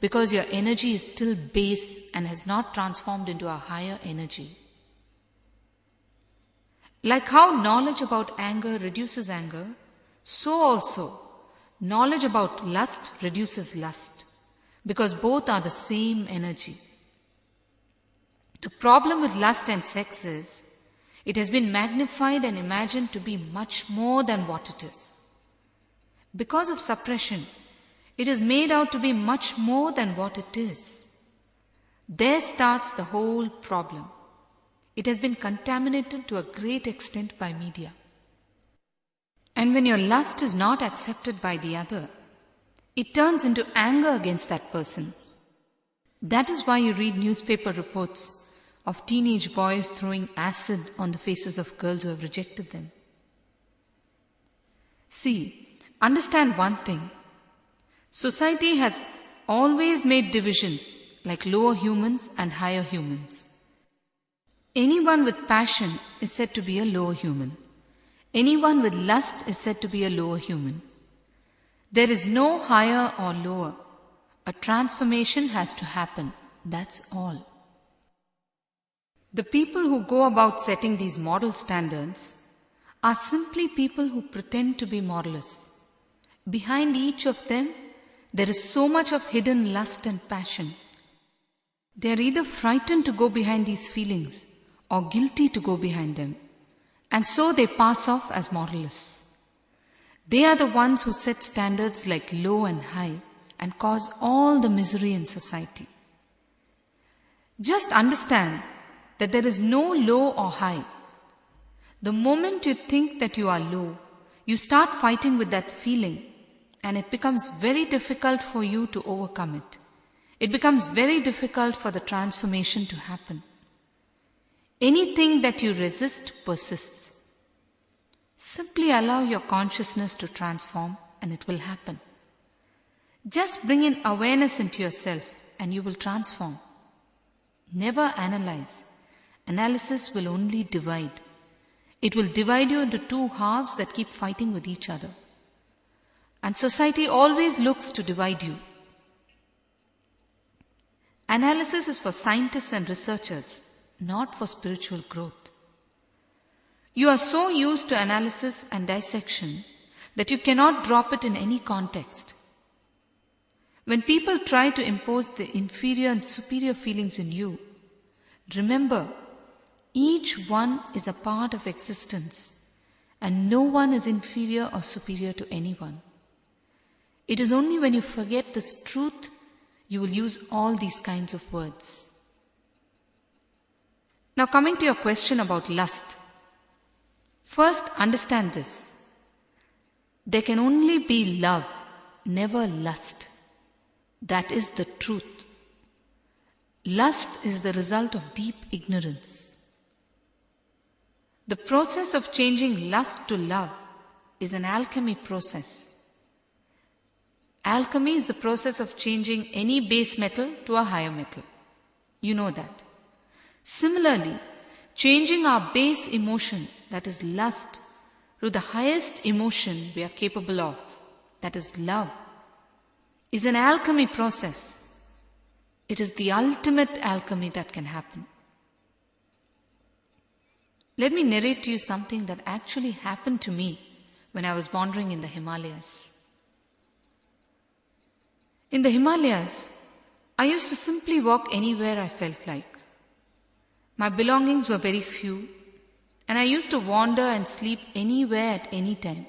because your energy is still base and has not transformed into a higher energy. Like how knowledge about anger reduces anger, so also knowledge about lust reduces lust, because both are the same energy. The problem with lust and sex is, it has been magnified and imagined to be much more than what it is. Because of suppression, it is made out to be much more than what it is. There starts the whole problem. It has been contaminated to a great extent by media. And when your lust is not accepted by the other, it turns into anger against that person. That is why you read newspaper reports of teenage boys throwing acid on the faces of girls who have rejected them. See, understand one thing. Society has always made divisions like lower humans and higher humans. Anyone with passion is said to be a lower human. Anyone with lust is said to be a lower human. There is no higher or lower. A transformation has to happen. That's all. The people who go about setting these moral standards are simply people who pretend to be moralists. Behind each of them, there is so much of hidden lust and passion. They are either frightened to go behind these feelings or guilty to go behind them, and so they pass off as moralists. They are the ones who set standards like low and high and cause all the misery in society. Just understand that there is no low or high. The moment you think that you are low, you start fighting with that feeling, and it becomes very difficult for you to overcome it. It becomes very difficult for the transformation to happen. Anything that you resist persists. Simply allow your consciousness to transform and it will happen. Just bring in awareness into yourself and you will transform. Never analyze. Analysis will only divide. It will divide you into two halves that keep fighting with each other. And society always looks to divide you. Analysis is for scientists and researchers, not for spiritual growth. You are so used to analysis and dissection that you cannot drop it in any context. When people try to impose the inferior and superior feelings in you, remember, each one is a part of existence and no one is inferior or superior to anyone. It is only when you forget this truth you will use all these kinds of words. Now coming to your question about lust. First understand this. There can only be love, never lust. That is the truth. Lust is the result of deep ignorance. The process of changing lust to love is an alchemy process. Alchemy is the process of changing any base metal to a higher metal. You know that. Similarly, changing our base emotion, that is lust, to the highest emotion we are capable of, that is love, is an alchemy process. It is the ultimate alchemy that can happen. Let me narrate to you something that actually happened to me when I was wandering in the Himalayas. In the Himalayas, I used to simply walk anywhere I felt like. My belongings were very few, and I used to wander and sleep anywhere at any time.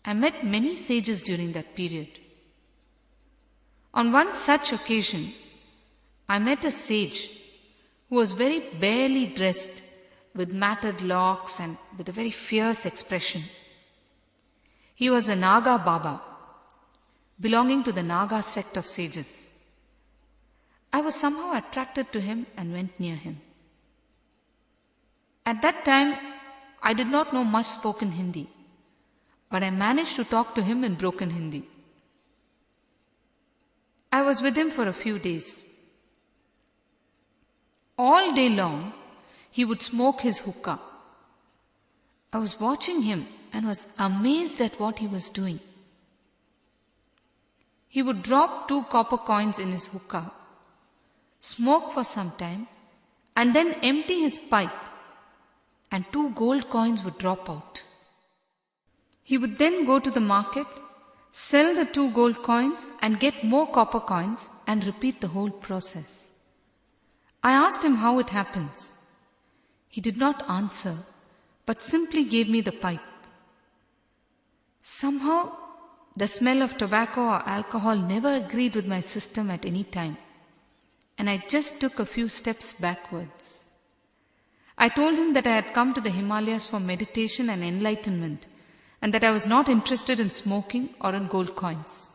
I met many sages during that period. On one such occasion, I met a sage who was very barely dressed with matted locks and with a very fierce expression. He was a Naga Baba, belonging to the Naga sect of sages. I was somehow attracted to him and went near him. At that time, I did not know much spoken Hindi, but I managed to talk to him in broken Hindi. I was with him for a few days. All day long, he would smoke his hookah. I was watching him and was amazed at what he was doing. He would drop 2 copper coins in his hookah, smoke for some time, and then empty his pipe, and 2 gold coins would drop out. He would then go to the market, sell the 2 gold coins and get more copper coins and repeat the whole process. I asked him how it happens. He did not answer, but simply gave me the pipe. Somehow, the smell of tobacco or alcohol never agreed with my system at any time, and I just took a few steps backwards. I told him that I had come to the Himalayas for meditation and enlightenment, and that I was not interested in smoking or in gold coins.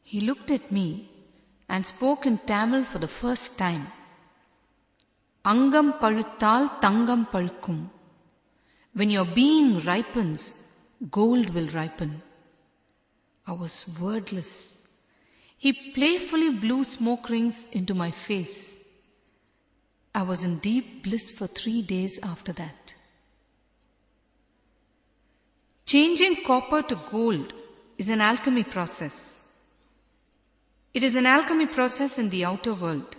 He looked at me and spoke in Tamil for the first time. Angam pazhuttal tangam pazhukkum. When your being ripens, gold will ripen. I was wordless. He playfully blew smoke rings into my face. I was in deep bliss for 3 days after that. Changing copper to gold is an alchemy process. It is an alchemy process in the outer world.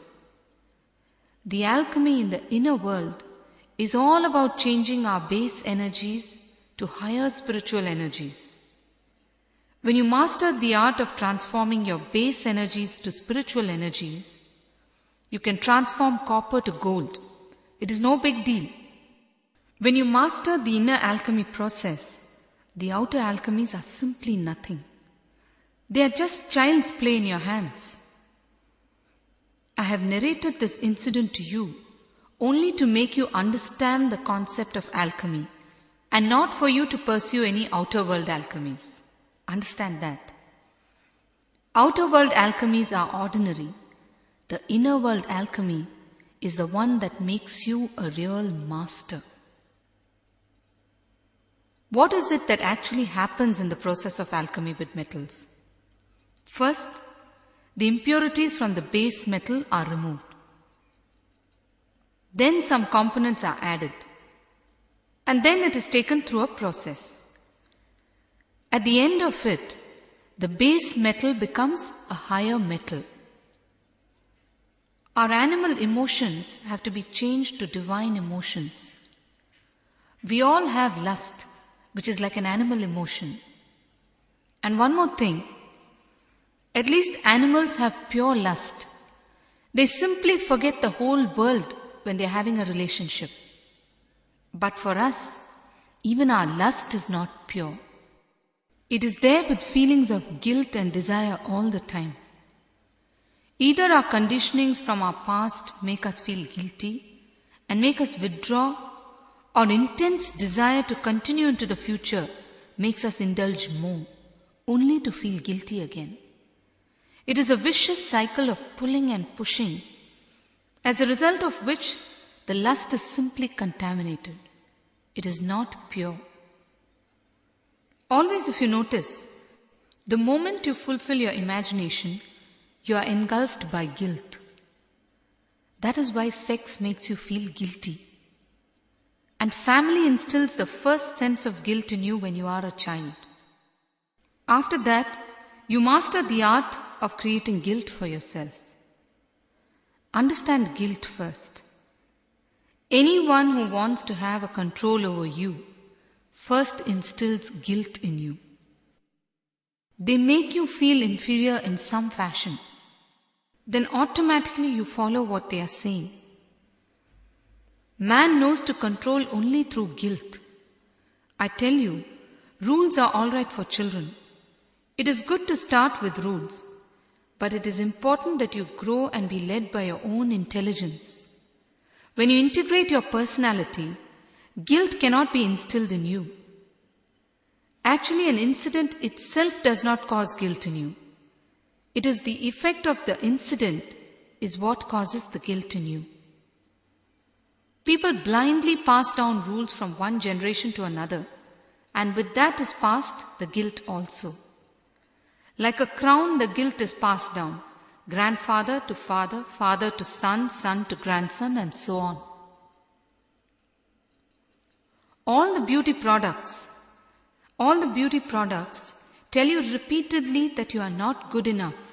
The alchemy in the inner world is all about changing our base energies to higher spiritual energies. When you master the art of transforming your base energies to spiritual energies, you can transform copper to gold. It is no big deal. When you master the inner alchemy process, the outer alchemies are simply nothing. They are just child's play in your hands. I have narrated this incident to you only to make you understand the concept of alchemy and not for you to pursue any outer world alchemies. Understand that. Outer world alchemies are ordinary. The inner world alchemy is the one that makes you a real master. What is it that actually happens in the process of alchemy with metals? First, the impurities from the base metal are removed. Then some components are added. And then it is taken through a process. At the end of it, the base metal becomes a higher metal. Our animal emotions have to be changed to divine emotions. We all have lust, which is like an animal emotion. And one more thing, at least animals have pure lust. They simply forget the whole world when they are having a relationship. But for us, even our lust is not pure. It is there with feelings of guilt and desire all the time. Either our conditionings from our past make us feel guilty and make us withdraw, or intense desire to continue into the future makes us indulge more, only to feel guilty again. It is a vicious cycle of pulling and pushing, as a result of which the lust is simply contaminated. It is not pure. Always, if you notice, the moment you fulfill your imagination, you are engulfed by guilt. That is why sex makes you feel guilty. And family instills the first sense of guilt in you when you are a child. After that, you master the art of creating guilt for yourself. Understand guilt first. Anyone who wants to have a control over you first instills guilt in you. They make you feel inferior in some fashion. Then automatically you follow what they are saying. Man knows to control only through guilt. I tell you, rules are all right for children. It is good to start with rules, but it is important that you grow and be led by your own intelligence. When you integrate your personality, guilt cannot be instilled in you. Actually, an incident itself does not cause guilt in you. It is the effect of the incident is what causes the guilt in you. People blindly pass down rules from one generation to another, and with that is passed the guilt also. Like a crown, the guilt is passed down, grandfather to father, father to son, son to grandson, and so on. All the beauty products tell you repeatedly that you are not good enough.